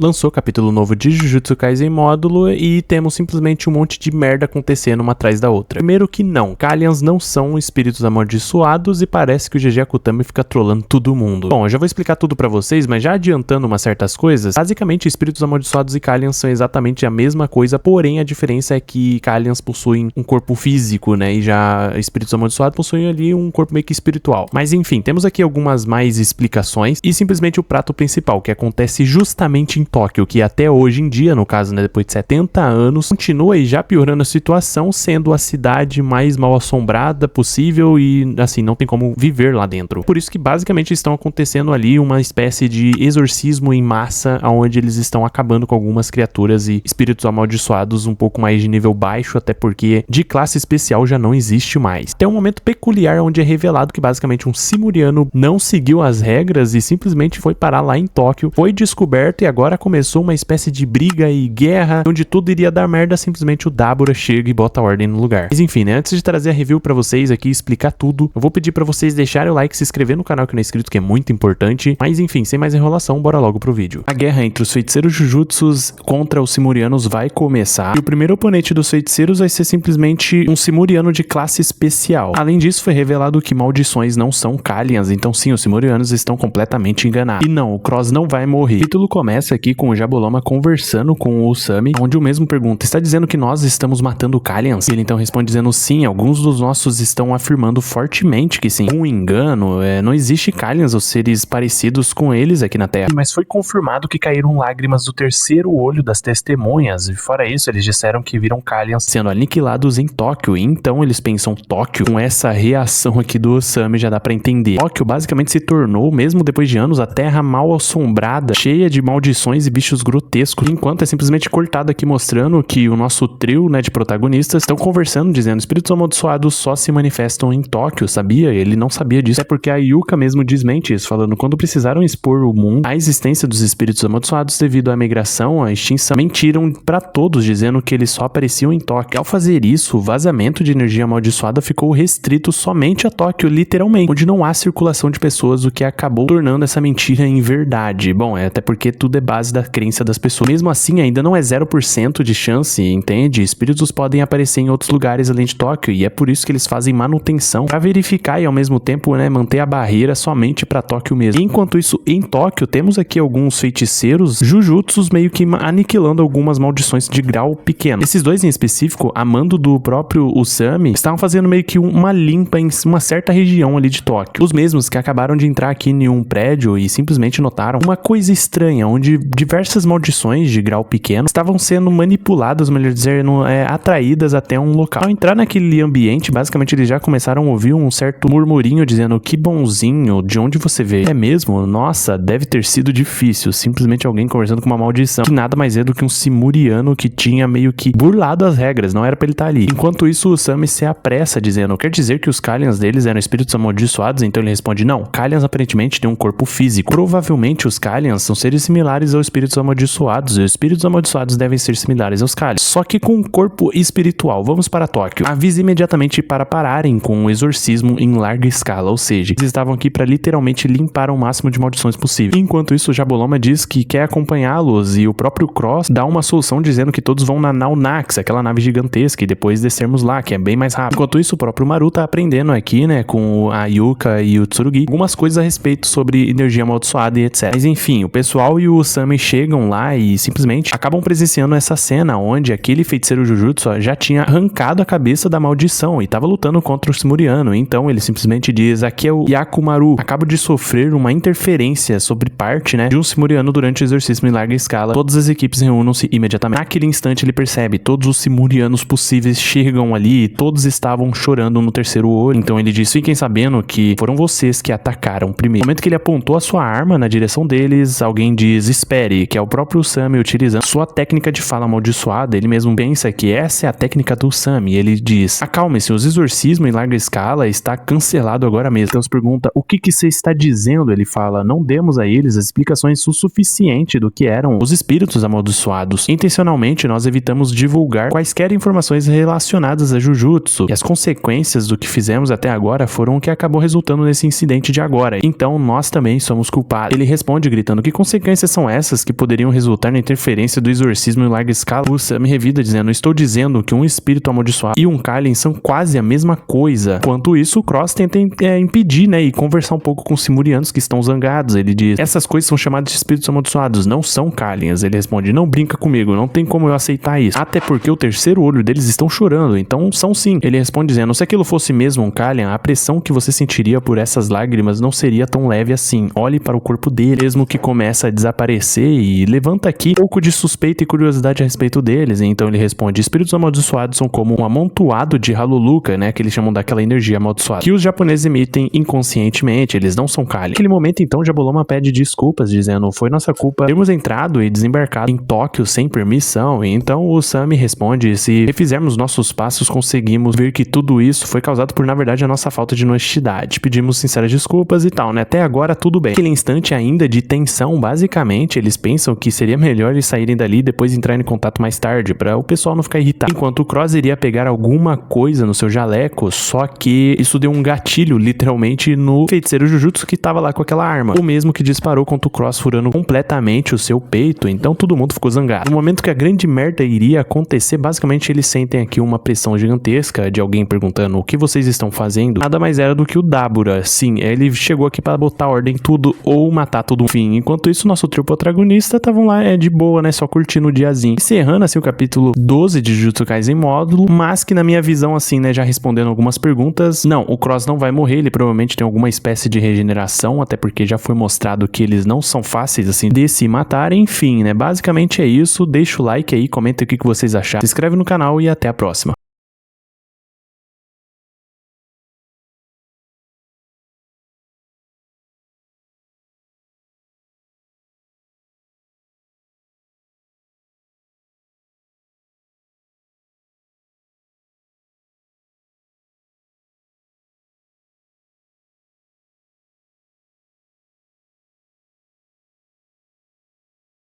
lançou capítulo novo de Jujutsu Kaisen módulo e temos simplesmente um monte de merda acontecendo uma atrás da outra. Primeiro que não, Kallians não são espíritos amaldiçoados e parece que o GG Akutami fica trolando todo mundo. Bom, eu já vou explicar tudo pra vocês, mas já adiantando umas certas coisas, basicamente espíritos amaldiçoados e Kallians são exatamente a mesma coisa, porém a diferença é que Kallians possuem um corpo físico, né, e já espíritos amaldiçoados possuem ali um corpo meio que espiritual. Mas enfim, temos aqui algumas mais explicações e simplesmente o prato principal, que acontece justamente em Tóquio, que até hoje em dia, no caso, né, depois de 70 anos, continua aí já piorando a situação, sendo a cidade mais mal assombrada possível e, assim, não tem como viver lá dentro. Por isso que basicamente estão acontecendo ali uma espécie de exorcismo em massa, onde eles estão acabando com algumas criaturas e espíritos amaldiçoados um pouco mais de nível baixo, até porque de classe especial já não existe mais. Tem um momento peculiar onde é revelado que basicamente um simuriano não seguiu as regras e simplesmente foi parar lá em Tóquio, foi descoberto e agora começou uma espécie de briga e guerra, onde tudo iria dar merda, simplesmente o Dabura chega e bota a ordem no lugar. Mas enfim, né, antes de trazer a review pra vocês aqui e explicar tudo, eu vou pedir pra vocês deixarem o like, se inscrever no canal que não é inscrito, que é muito importante. Mas enfim, sem mais enrolação, bora logo pro vídeo. A guerra entre os feiticeiros Jujutsus contra os Simurianos vai começar, e o primeiro oponente dos feiticeiros vai ser simplesmente um Simuriano de classe especial. Além disso, foi revelado que maldições não são Kallians, então sim, os Simurianos estão completamente enganados. E não, o Cross não vai morrer. O título começa aqui com o Jaboloma conversando com o Usami, onde o mesmo pergunta: está dizendo que nós estamos matando Kallians? Ele então responde dizendo sim, alguns dos nossos estão afirmando fortemente que sim. Um engano, não existe Kallians ou seres parecidos com eles aqui na Terra. Mas foi confirmado que caíram lágrimas do terceiro olho das testemunhas, e fora isso, eles disseram que viram Kallians sendo aniquilados em Tóquio, e então eles pensam Tóquio. Com essa reação aqui do Usami já dá pra entender. Tóquio basicamente se tornou, mesmo depois de anos, a terra mal assombrada, cheia de maldições e bichos grotescos, enquanto é simplesmente cortado aqui mostrando que o nosso trio, né, de protagonistas estão conversando, dizendo: espíritos amaldiçoados só se manifestam em Tóquio, sabia? Ele não sabia disso, é porque a Yuka mesmo desmente isso, falando quando precisaram expor o mundo à existência dos espíritos amaldiçoados devido à migração, à extinção, mentiram pra todos, dizendo que eles só apareciam em Tóquio. Ao fazer isso, o vazamento de energia amaldiçoada ficou restrito somente a Tóquio, literalmente, onde não há circulação de pessoas, o que acabou tornando essa mentira em verdade. Bom, até porque tudo é base da crença das pessoas. Mesmo assim, ainda não é 0% de chance, entende? Espíritos podem aparecer em outros lugares além de Tóquio, e é por isso que eles fazem manutenção pra verificar e ao mesmo tempo, né, manter a barreira somente pra Tóquio mesmo. E enquanto isso, em Tóquio, temos aqui alguns feiticeiros Jujutsus meio que aniquilando algumas maldições de grau pequeno. Esses dois em específico, a mando do próprio Usami, estavam fazendo meio que uma limpa em uma certa região ali de Tóquio. Os mesmos que acabaram de entrar aqui em um prédio e simplesmente notaram uma coisa estranha, onde diversas maldições de grau pequeno estavam sendo manipuladas, melhor dizendo, atraídas até um local. Ao entrar naquele ambiente, basicamente eles já começaram a ouvir um certo murmurinho dizendo: que bonzinho, de onde você veio? É mesmo? Nossa, deve ter sido difícil. Simplesmente alguém conversando com uma maldição, que nada mais é do que um simuriano que tinha meio que burlado as regras, não era pra ele estar ali. Enquanto isso, o Usami se apressa dizendo: quer dizer que os Kallians deles eram espíritos amaldiçoados? Então ele responde: não, Kallians aparentemente têm um corpo físico. Provavelmente os Kallians são seres similares aos espíritos amaldiçoados, e os espíritos amaldiçoados devem ser similares aos Kallians, só que com um corpo espiritual. Vamos para Tóquio. Avisa imediatamente para pararem com o exorcismo em larga escala, ou seja, eles estavam aqui para literalmente limpar o máximo de maldições possível. Enquanto isso, o Jaboloma diz que quer acompanhá-los, e o próprio Cross dá uma solução dizendo que todos vão na Naunax, aquela nave gigantesca, e depois descermos lá, que é bem mais rápido. Enquanto isso, o próprio Maru tá aprendendo aqui, né, com a Yuka e o Tsurugi, algumas coisas a respeito sobre energia amaldiçoada e etc. Mas enfim, o pessoal e o Usami chegam lá e simplesmente acabam presenciando essa cena onde aquele feiticeiro Jujutsu já tinha arrancado a cabeça da maldição e tava lutando contra o Simuriano. Então ele simplesmente diz: aqui é o Yakumaru, acabo de sofrer uma interferência sobre parte, né, de um Simuriano durante o exorcismo em larga escala. Todas as equipes reúnam-se imediatamente. Naquele instante ele percebe, todos os Simurianos possíveis chegam ali e todos estavam chorando no terceiro olho. Então ele diz: fiquem sabendo que foram vocês que atacaram primeiro. No momento que ele apontou a sua arma na direção deles, alguém diz: espere, que é o próprio Usami utilizando sua técnica de fala amaldiçoada. Ele mesmo pensa que essa é a técnica do Usami. Ele diz: acalme-se, os exorcismos em larga escala está cancelado agora mesmo. Então se pergunta: o que você está dizendo? Ele fala: não demos a eles as explicações o suficiente do que eram os espíritos amaldiçoados. Intencionalmente nós evitamos divulgar quaisquer informações relacionadas a Jujutsu, e as consequências do que fizemos até agora foram o que acabou resultando nesse incidente de agora. Então nós também somos culpados. Ele responde gritando: que consequências são essas? doenças que poderiam resultar na interferência do exorcismo em larga escala. O Sam revida dizendo: estou dizendo que um espírito amaldiçoado e um Kallen são quase a mesma coisa. Enquanto isso, o Cross tenta impedir, né, e conversar um pouco com os Simurianos que estão zangados. Ele diz: essas coisas são chamadas de espíritos amaldiçoados, não são Kallens. Ele responde: não brinca comigo, não tem como eu aceitar isso. Até porque o terceiro olho deles estão chorando, então são sim. Ele responde dizendo: se aquilo fosse mesmo um Kallen, a pressão que você sentiria por essas lágrimas não seria tão leve assim. Olhe para o corpo dele, mesmo que começa a desaparecer, e levanta aqui um pouco de suspeita e curiosidade a respeito deles. Então ele responde: espíritos amaldiçoados são como um amontoado de Haluluka, né, que eles chamam daquela energia amaldiçoada, que os japoneses emitem inconscientemente, eles não são Kallen. Naquele momento, então, Jaboloma pede desculpas, dizendo: foi nossa culpa termos entrado e desembarcado em Tóquio sem permissão. E então o Sami responde: se refizermos nossos passos, conseguimos ver que tudo isso foi causado por, na verdade, a nossa falta de honestidade. Pedimos sinceras desculpas e tal, né? Até agora tudo bem. Naquele instante ainda de tensão, basicamente, eles pensam que seria melhor eles saírem dali e depois entrarem em contato mais tarde, para o pessoal não ficar irritado. Enquanto o Cross iria pegar alguma coisa no seu jaleco, só que isso deu um gatilho, literalmente, no feiticeiro Jujutsu que tava lá com aquela arma. O mesmo que disparou contra o Cross, furando completamente o seu peito. Então todo mundo ficou zangado. No momento que a grande merda iria acontecer, basicamente eles sentem aqui uma pressão gigantesca de alguém perguntando: o que vocês estão fazendo? Nada mais era do que o Dabura. Sim, ele chegou aqui para botar ordem em tudo ou matar todo mundo. Enfim, enquanto isso, nosso trio protagonista estavam lá de boa, né, só curtindo o diazinho. Encerrando assim o capítulo 12 de Jujutsu Kaisen módulo, mas que na minha visão assim, né, já respondendo algumas perguntas, não, o Cross não vai morrer, ele provavelmente tem alguma espécie de regeneração, até porque já foi mostrado que eles não são fáceis assim de se matar. Enfim, né, basicamente é isso. Deixa o like aí, comenta o que vocês acharam, se inscreve no canal e até a próxima.